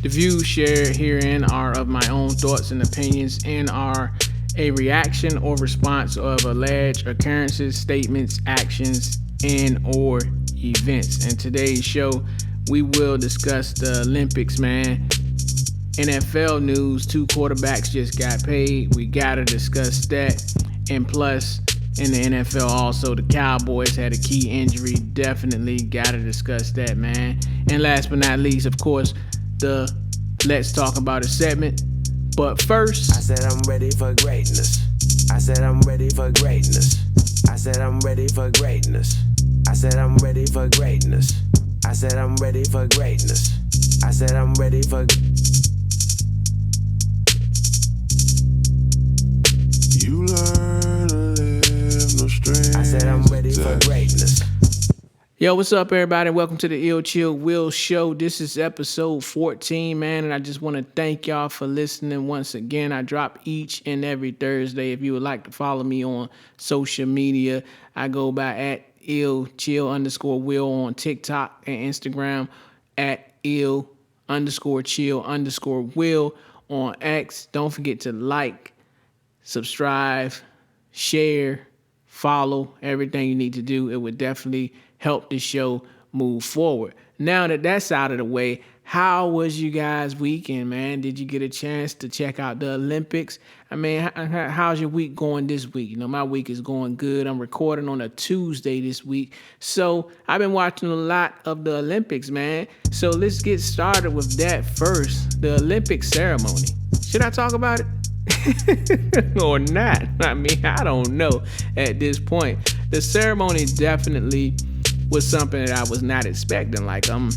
The views shared herein are of my own thoughts and opinions and are a reaction or response of alleged occurrences, statements, actions, and or events. In today's show, we will discuss the Olympics, man. NFL news, 2 quarterbacks just got paid. We gotta discuss that. And plus, in the NFL also, the Cowboys had a key injury. Definitely gotta discuss that, man. And last but not least, of course, the Let's Talk About It segment. But first, I said I'm ready for greatness. I said I'm ready for greatness. I said I'm ready for greatness. I said I'm ready for greatness. I said I'm ready for greatness. I said I'm ready for. You learn to live no strings. I said I'm ready for greatness. yo, what's up, everybody? Welcome to the Ill Chill Will Show. This is episode 14, man, and I just want to thank y'all for listening once again. I drop each and every Thursday. If you would like to follow me on social media, I go by at ill_chill_will on TikTok and Instagram, at ill_chill_will on X. Don't forget to like, subscribe, share, follow, everything you need to do. It would definitely help the show move forward. Now that that's out of the way, how was you guys' weekend, man? Did you get a chance to check out the Olympics? I mean, how's your week going this week? You know, my week is going good. I'm recording on a Tuesday this week. So I've been watching a lot of the Olympics, man. So let's get started with that first. The Olympic ceremony. Should I talk about it? Or not? I mean, I don't know at this point. The ceremony definitely was something that I was not expecting. Like I'm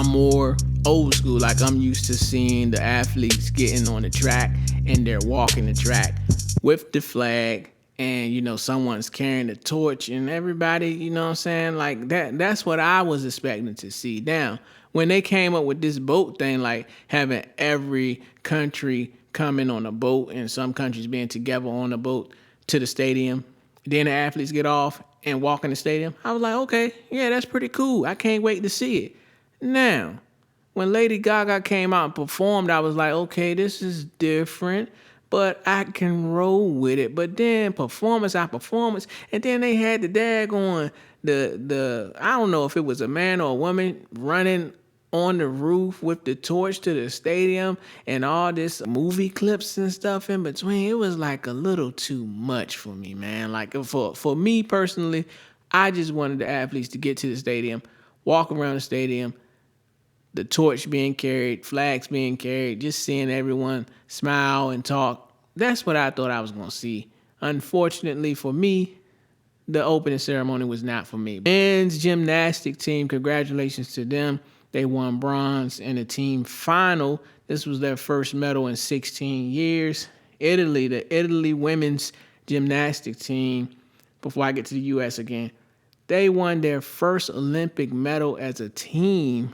more old school. Like I'm used to seeing the athletes getting on the track and they're walking the track with the flag, and you know someone's carrying the torch and everybody, you know what I'm saying? Like that's what I was expecting to see. Now, when they came up with this boat thing, like having every country coming on a boat and some countries being together on a boat to the stadium, then the athletes get off and walk in the stadium, I was like, okay, yeah, that's pretty cool. I can't wait to see it. Now, when Lady Gaga came out and performed, I was like, okay, this is different, but I can roll with it. But then performance after performance, and then they had the daggone, I don't know if it was a man or a woman running on the roof with the torch to the stadium and all this movie clips and stuff in between. It was like a little too much for me, man. Like for me personally, I just wanted the athletes to get to the stadium, walk around the stadium, the torch being carried, flags being carried, just seeing everyone smile and talk. That's what I thought I was going to see. Unfortunately for me, the opening ceremony was not for me. Men's gymnastic team, congratulations to them. They won bronze in the team final. This was their first medal in 16 years. The Italy women's gymnastic team, before I get to the U.S. again, they won their first Olympic medal as a team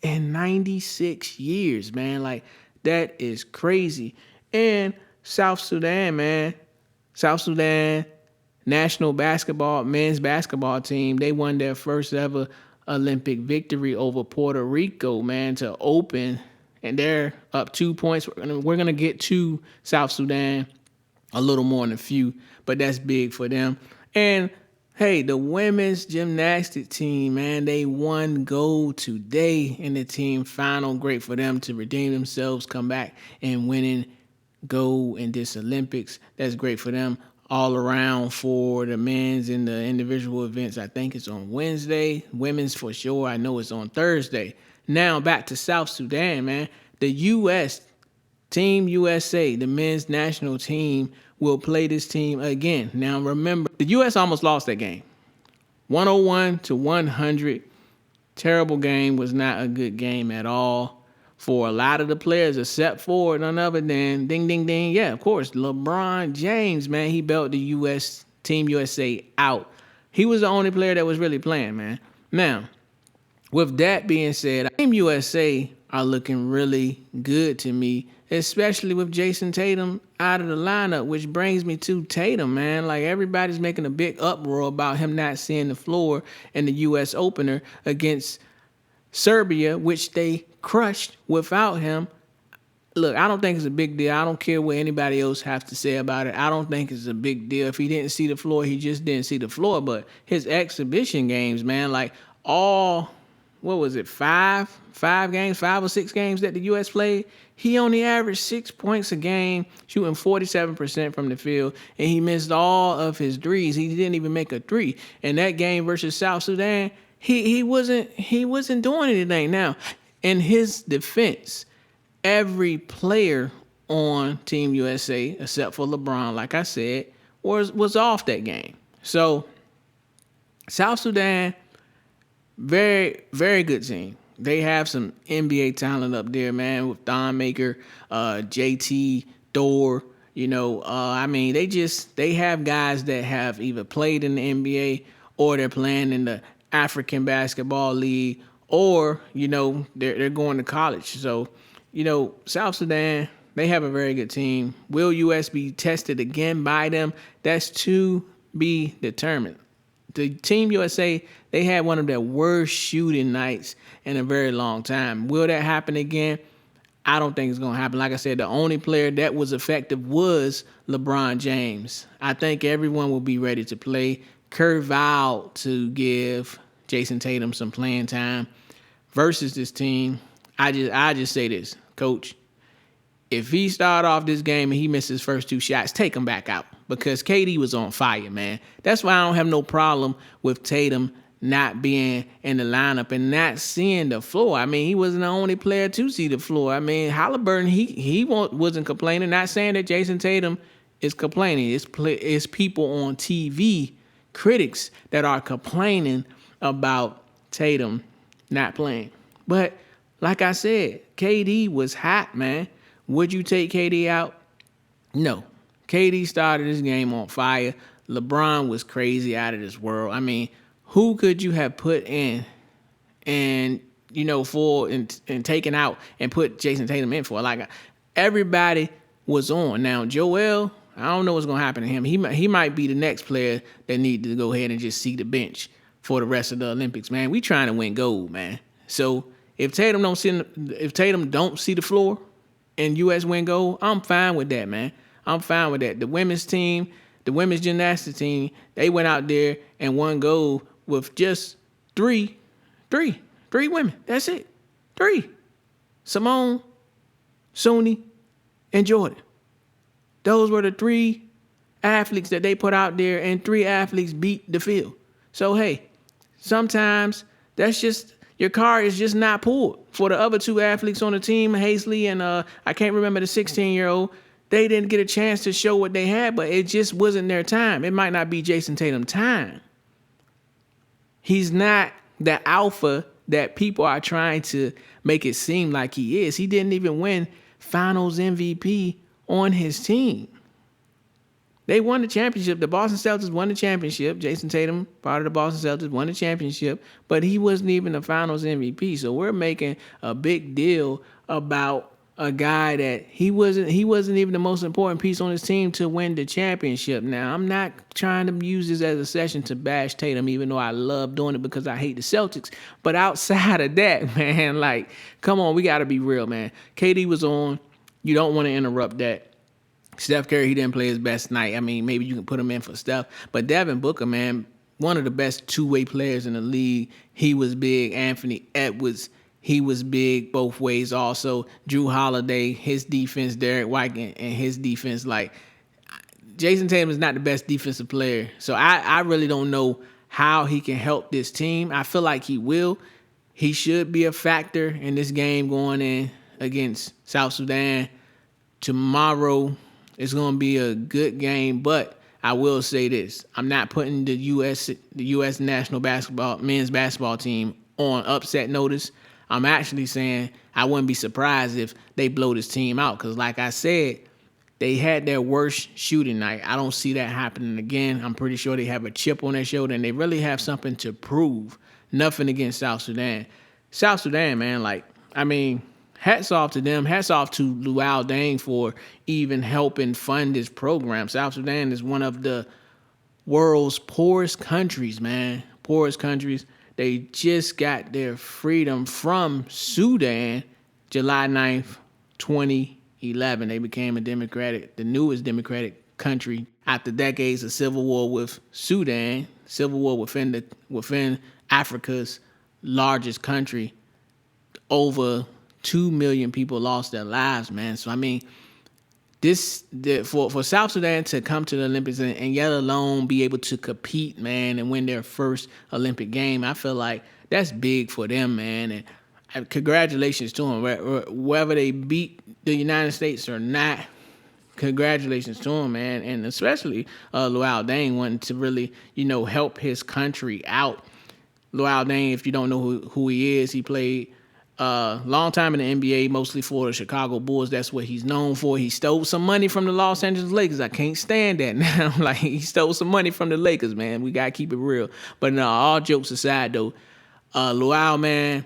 in 96 years, man. Like, that is crazy. And South Sudan, man. South Sudan national men's basketball team, they won their first ever Olympic victory over Puerto Rico, man, to open, and they're up 2 points. We're gonna get to South Sudan a little more in a few, but that's big for them. And hey, the women's gymnastics team, man, they won gold today in the team final. Great for them to redeem themselves, come back and winning gold in this Olympics. That's great for them. All around for the men's in the individual events. I think it's on Wednesday. Women's for sure. I know it's on Thursday. Now back to South Sudan, man. The U.S. Team USA, the men's national team, will play this team again. Now remember, the U.S. almost lost that game. 101-100. Terrible game. Was not a good game at all for a lot of the players, except for none other than ding, ding, ding. Yeah, of course, LeBron James, man. He bailed the U.S. Team USA out. He was the only player that was really playing, man. Now, with that being said, Team USA are looking really good to me, especially with Jason Tatum out of the lineup, which brings me to Tatum, man. Like, everybody's making a big uproar about him not seeing the floor in the U.S. opener against Serbia, which they crushed without him. Look, I don't think it's a big deal. I don't care what anybody else has to say about it. I don't think it's a big deal. If he didn't see the floor, he just didn't see the floor. But his exhibition games, man, like what was it, five or six games that the U.S. played, he only averaged 6 points a game, shooting 47% from the field, and he missed all of his threes. He didn't even make a three. And that game versus South Sudan, he wasn't doing anything. Now, in his defense, every player on Team USA, except for LeBron, like I said, was off that game. So, South Sudan, very, very good team. They have some NBA talent up there, man, with Don Maker, JT, Thor. They have guys that have either played in the NBA or they're playing in the African Basketball League, or, they're going to college. So, South Sudan, they have a very good team. Will US be tested again by them? That's to be determined. The Team USA, they had one of their worst shooting nights in a very long time. Will that happen again? I don't think it's going to happen. Like I said, the only player that was effective was LeBron James. I think everyone will be ready to play. Kurt vowed to give Jason Tatum some playing time versus this team. I just say this, Coach. If he start off this game and he misses his first two shots, take him back out, because KD was on fire, man. That's why I don't have no problem with Tatum not being in the lineup and not seeing the floor. I mean, he wasn't the only player to see the floor. I mean, Halliburton, he wasn't complaining. Not saying that Jason Tatum is complaining. It's people on TV, critics, that are complaining about Tatum not playing. But like I said, KD was hot, man. Would you take KD out? No. KD started this game on fire. LeBron was crazy, out of this world. I mean, who could you have put in and taken out and put Jason Tatum in for? Like, everybody was on. Now, Joel, I don't know what's going to happen to him. He might be the next player that need to go ahead and just see the bench for the rest of the Olympics, man. We trying to win gold, man. So if Tatum don't see the floor and U.S. win gold, I'm fine with that, man. I'm fine with that. The women's team, the women's gymnastics team, they went out there and won gold with just three women. That's it. 3. Simone, Suni, and Jordan. Those were the 3 athletes that they put out there, and 3 athletes beat the field. So, hey, sometimes that's just, your car is just not pulled. For the other 2 athletes on the team, Hazley and I can't remember the 16-year-old, they didn't get a chance to show what they had, but it just wasn't their time. It might not be Jason Tatum's time. He's not the alpha that people are trying to make it seem like he is. He didn't even win Finals MVP on his team. They won the championship. The Boston Celtics won the championship. Jason Tatum, part of the Boston Celtics, won the championship, but he wasn't even the Finals MVP. So we're making a big deal about a guy that he wasn't even the most important piece on his team to win the championship. Now, I'm not trying to use this as a session to bash Tatum, even though I love doing it because I hate the Celtics. But outside of that, man, like, come on, we got to be real, man. KD was on. You don't want to interrupt that. Steph Curry, he didn't play his best night. I mean, maybe you can put him in for Steph. But Devin Booker, man, one of the best two-way players in the league. He was big. Anthony Edwards, he was big both ways also. Drew Holiday, his defense, Derek White, and his defense. Like, Jason Tatum is not the best defensive player. So I really don't know how he can help this team. I feel like he will. He should be a factor in this game going in against South Sudan. Tomorrow is going to be a good game, but I will say this. I'm not putting the U.S. national men's basketball team on upset notice. I'm actually saying I wouldn't be surprised if they blow this team out because, like I said, they had their worst shooting night. I don't see that happening again. I'm pretty sure they have a chip on their shoulder, and they really have something to prove. Nothing against South Sudan. South Sudan, man, like, I mean, hats off to them. Hats off to Luau Deng for even helping fund this program. South Sudan is one of the world's poorest countries, man. Poorest countries. They just got their freedom from Sudan July 9th, 2011. They became the newest democratic country after decades of civil war with Sudan, civil war within Africa's largest country. Over 2 million people lost their lives, man. So I mean, for South Sudan to come to the Olympics and yet alone be able to compete, man, and win their first Olympic game, I feel like that's big for them, man. And congratulations to them. Whether they beat the United States or not, congratulations to him, man. And especially Luau Deng wanting to really, help his country out. Luau Deng, if you don't know who he is, he played long time in the NBA, mostly for the Chicago Bulls. That's what he's known for. He stole some money from the Los Angeles Lakers. I can't stand that now. Like, he stole some money from the Lakers, man. We got to keep it real. But no, all jokes aside, though, Luau, man,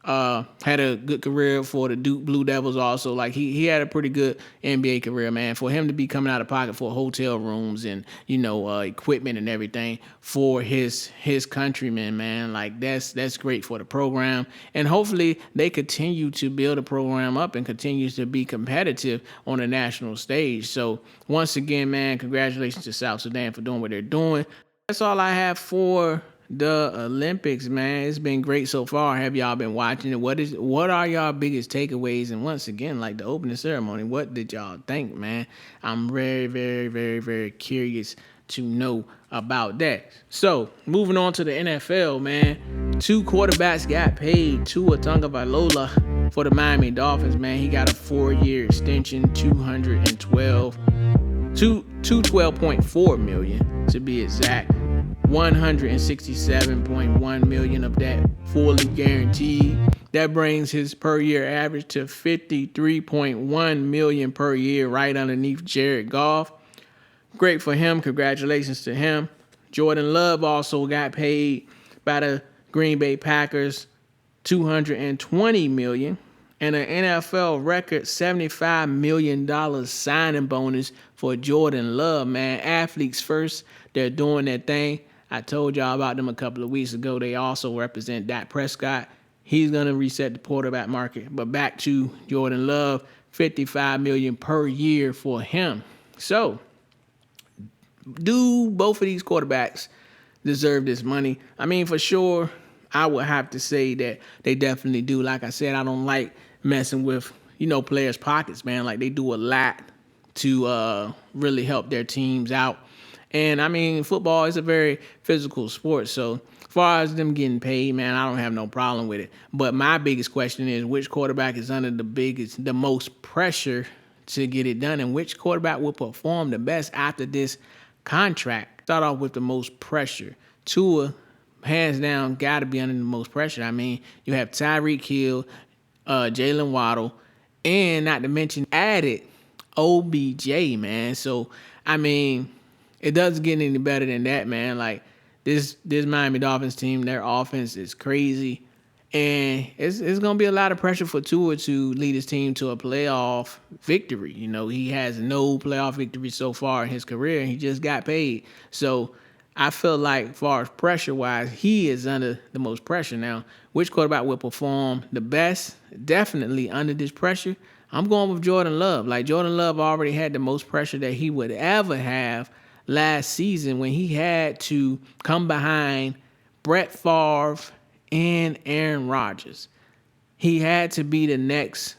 had a good career for the Duke Blue Devils also. Like, he had a pretty good NBA career, man. For him to be coming out of pocket for hotel rooms and, equipment and everything for his countrymen, man, like, that's great for the program. And hopefully they continue to build the program up and continue to be competitive on the national stage. So once again, man, congratulations to South Sudan for doing what they're doing. That's all I have for the Olympics, man. It's been great so far. Have y'all been watching it? What are y'all biggest takeaways? And once again, like the opening ceremony, what did y'all think, man? I'm very, very, very, very curious to know about that. So moving on to the NFL, man. 2 quarterbacks got paid. Tua Tagovailoa for the Miami Dolphins, man. He got a 4-year extension, $212.4 million to be exact. $167.1 million of that fully guaranteed. That brings his per year average to $53.1 million per year, right underneath Jared Goff. Great for him. Congratulations to him. Jordan Love also got paid by the Green Bay Packers $220 million and an NFL record $75 million signing bonus for Jordan Love, man. Athletes first. They're doing their thing. I told y'all about them a couple of weeks ago. They also represent Dak Prescott. He's going to reset the quarterback market. But back to Jordan Love, $55 million per year for him. So, do both of these quarterbacks deserve this money? I mean, for sure, I would have to say that they definitely do. Like I said, I don't like messing with, players' pockets, man. Like, they do a lot to really help their teams out. And, I mean, football is a very physical sport. So, as far as them getting paid, man, I don't have no problem with it. But my biggest question is, which quarterback is under the most pressure to get it done? And which quarterback will perform the best after this contract? Start off with the most pressure. Tua, hands down, got to be under the most pressure. I mean, you have Tyreek Hill, Jalen Waddle, and not to mention added OBJ, man. So, I mean, it doesn't get any better than that, man. Like, this Miami Dolphins team, their offense is crazy. And it's going to be a lot of pressure for Tua to lead his team to a playoff victory. He has no playoff victory so far in his career, and he just got paid. So I feel like, as far as pressure-wise, he is under the most pressure. Now, which quarterback will perform the best? Definitely under this pressure, I'm going with Jordan Love. Like, Jordan Love already had the most pressure that he would ever have last season when he had to come behind Brett Favre and Aaron Rodgers. He had to be the next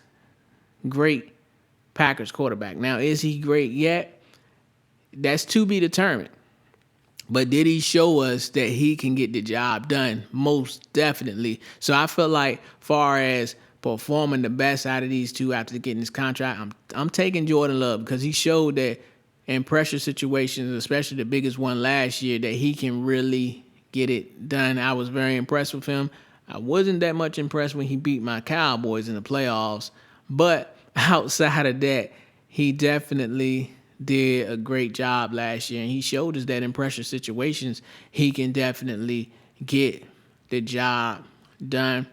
great Packers quarterback. Now, is he great yet? That's to be determined. But did he show us that he can get the job done? Most definitely. So I feel like, far as performing the best out of these two after getting this contract, I'm taking Jordan Love, because he showed that in pressure situations, especially the biggest one last year, that he can really get it done. I was very impressed with him. I wasn't that much impressed when he beat my Cowboys in the playoffs. But outside of that, he definitely did a great job last year. And he showed us that in pressure situations, he can definitely get the job done.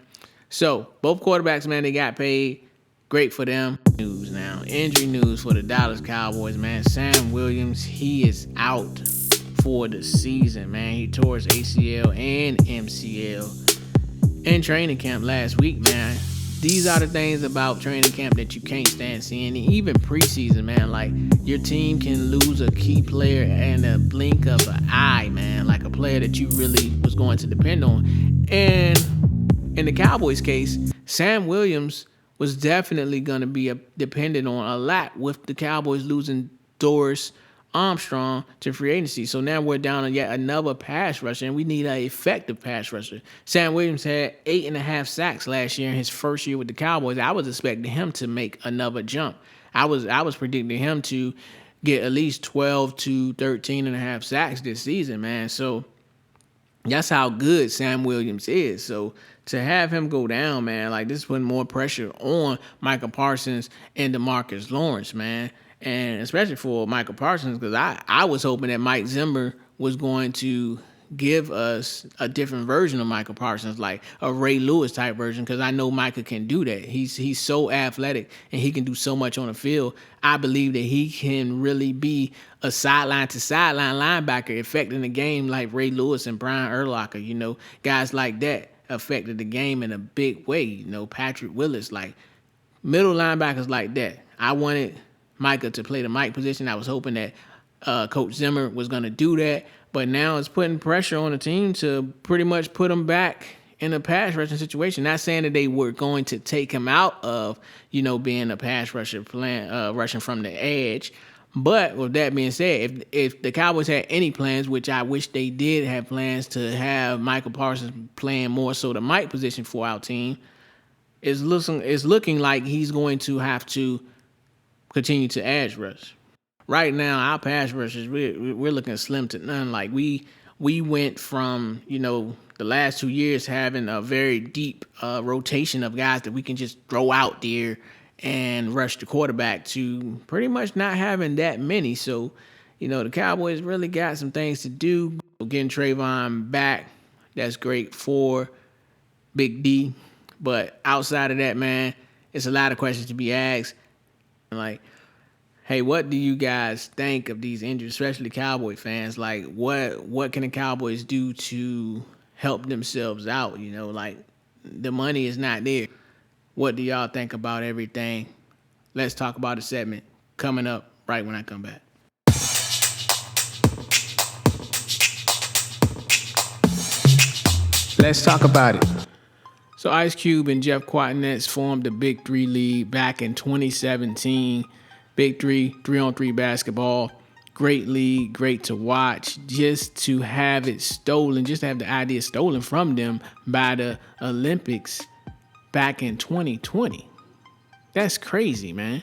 So, both quarterbacks, man, they got paid. Great for them. News now. Injury news for the Dallas Cowboys, man. Sam Williams, he is out for the season, man. He tore his ACL and MCL. in training camp last week, man. These are the things about training camp that you can't stand seeing. And even preseason, man, like your team can lose a key player in a blink of an eye, man. Like a player that you really was going to depend on. And in the Cowboys case, Sam Williams was definitely going to be dependent on a lot with the Cowboys losing Doris Armstrong to free agency. So now we're down on yet another pass rusher, and we need an effective pass rusher. Sam Williams had 8.5 sacks last year in his first year with the Cowboys. I was expecting him to make another jump. I was predicting him to get at least 12 to 13.5 sacks this season, man. So that's how good Sam Williams is. So to have him go down, man, like this putting more pressure on Micah Parsons and DeMarcus Lawrence, man. And especially for Micah Parsons, because I was hoping that Mike Zimmer was going to give us a different version of Micah Parsons, like a Ray Lewis type version, because I know Micah can do that. He's so athletic and he can do so much on the field. I believe that he can really be a sideline to sideline linebacker, affecting the game like Ray Lewis and Brian Urlacher. You know, guys like that affected the game in a big way. You know, Patrick Willis, like middle linebackers like that. I wanted Micah to play the Mike position. I was hoping that Coach Zimmer was going to do that. But now it's putting pressure on the team to pretty much put him back in a pass rushing situation. Not saying that they were going to take him out of, you know, being a pass rusher, rushing from the edge. But with that being said, if the Cowboys had any plans, which I wish they did have plans to have Michael Parsons playing more so the Mike position for our team, it's looking like he's going to have to continue to edge rush. Right now, our pass rushers, we're looking slim to none. Like we went from, you know, the last 2 years having a very deep rotation of guys that we can just throw out there and rush the quarterback to pretty much not having that many. So, you know, the Cowboys really got some things to do. Getting Trayvon back, that's great for Big D. But outside of that, man, it's a lot of questions to be asked. Like, hey, what do you guys think of these injuries, especially Cowboy fans? Like, what can the Cowboys do to help themselves out? You know, like, the money is not there. What do y'all think about everything? Let's talk about the segment coming up right when I come back. Let's talk about it. So Ice Cube and Jeff Quatnetz formed the Big Three League back in 2017. Big Three, 3-on-3 basketball. Great league, great to watch. Just to have it stolen, just to have the idea stolen from them by the Olympics back in 2020. That's crazy, man.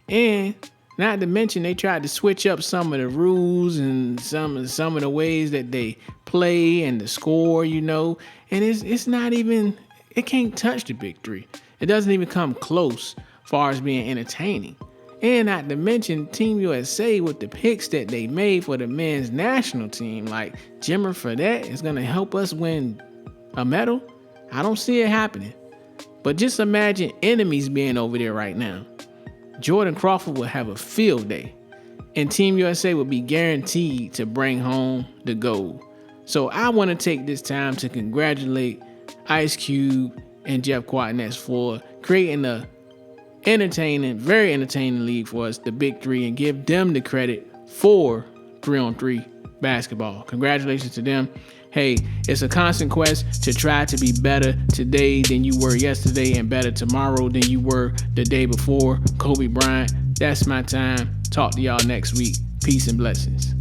And not to mention they tried to switch up some of the rules and some of the ways that they play and the score, you know. And it's not even, it can't touch the Big Three. It doesn't even come close as far as being entertaining. And not to mention Team USA with the picks that they made for the men's national team. Like Jimmer for that is going to help us win a medal. I don't see it happening. But just imagine enemies being over there right now. Jordan Crawford will have a field day. And Team USA will be guaranteed to bring home the gold. So I want to take this time to congratulate Ice Cube and Jeff Quatnetz for creating a very entertaining league for us, the Big Three, and give them the credit for 3-on-3 basketball. Congratulations to them. Hey, it's a constant quest to try to be better today than you were yesterday and better tomorrow than you were the day before. Kobe Bryant, that's my time. Talk to y'all next week. Peace and blessings.